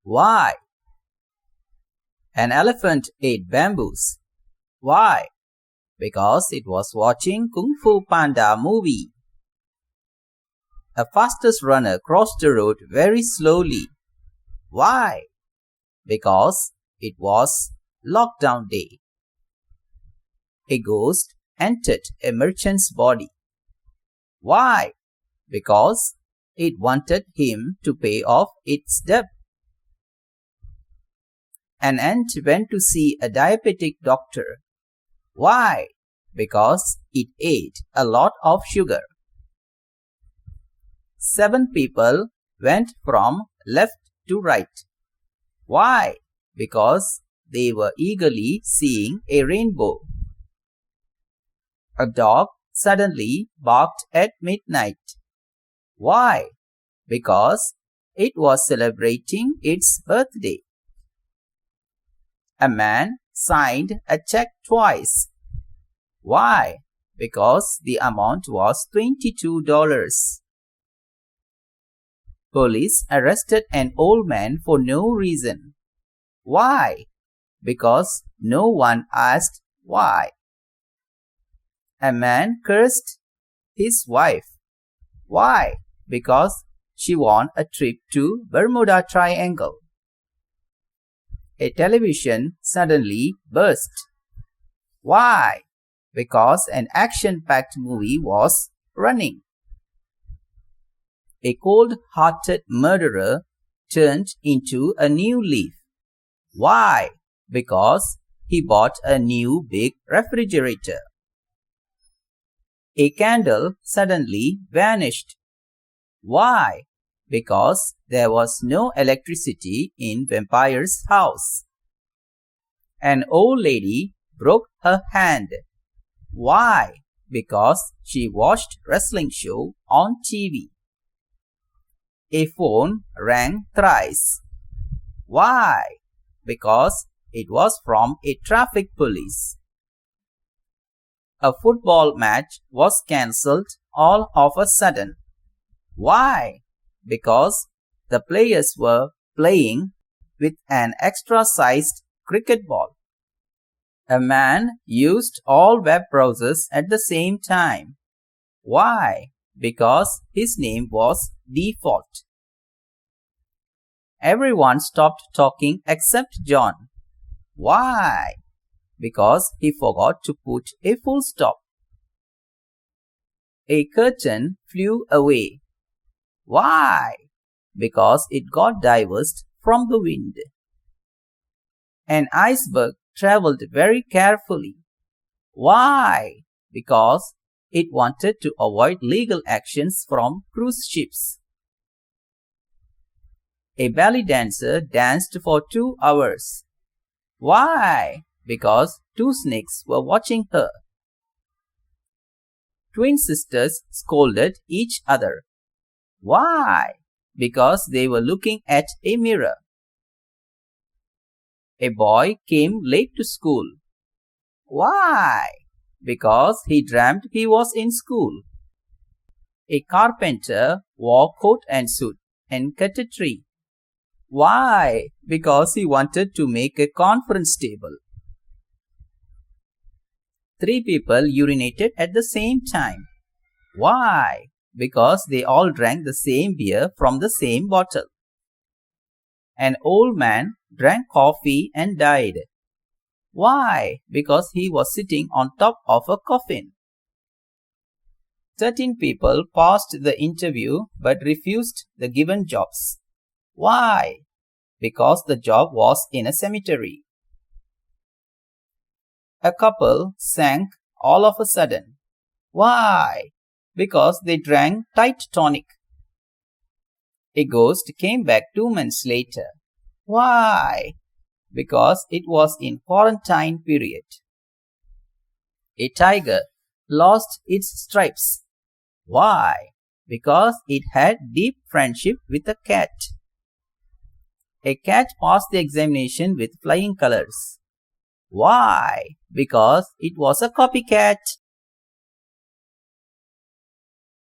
Why? An elephant ate bamboos. Why? Because it was watching Kung Fu Panda movie. A fastest runner crossed the road very slowly. Why? Because it was lockdown day. A ghost entered a merchant's body. Why? Because it wanted him to pay off its debt. An ant went to see a diabetic doctor. Why? Because it ate a lot of sugar. 7 people went from left to right. Why? Because they were eagerly seeing a rainbow. A dog suddenly barked at midnight. Why? Because it was celebrating its birthday. A man signed a check twice. Why? Because the amount was $22. Police arrested an old man for no reason. Why? Because no one asked why. A man cursed his wife. Why? Because she won a trip to Bermuda Triangle. A television suddenly burst. Why? Because an action-packed movie was running. A cold-hearted murderer turned into a new leaf. Why? Because he bought a new big refrigerator. A candle suddenly vanished. Why? Because there was no electricity in Vampire's house. An old lady broke her hand. Why? Because she watched wrestling show on TV. A phone rang thrice. Why? Because it was from a traffic police. A football match was cancelled all of a sudden. Why? Because the players were playing with an extra-sized cricket ball. A man used all web browsers at the same time. Why? Because his name was default. Everyone stopped talking except John. Why? Because he forgot to put a full stop. A curtain flew away. Why? Because it got divorced from the wind. An iceberg traveled very carefully. Why? Because it wanted to avoid legal actions from cruise ships. A belly dancer danced for 2 hours. Why? Because 2 snakes were watching her. Twin sisters scolded each other. Why? Because they were looking at a mirror. A boy came late to school. Why? Because he dreamt he was in school. A carpenter wore coat and suit and cut a tree. Why? Because he wanted to make a conference table. 3 people urinated at the same time. Why? Because they all drank the same beer from the same bottle. An old man drank coffee and died. Why? Because he was sitting on top of a coffin. 13 people passed the interview but refused the given jobs. Why? Because the job was in a cemetery. A couple sank all of a sudden. Why? Because they drank Tite tonic. A ghost came back 2 months later. Why? Because it was in quarantine period. A tiger lost its stripes. Why? Because it had deep friendship with a cat. A cat passed the examination with flying colors. Why? Because it was a copycat.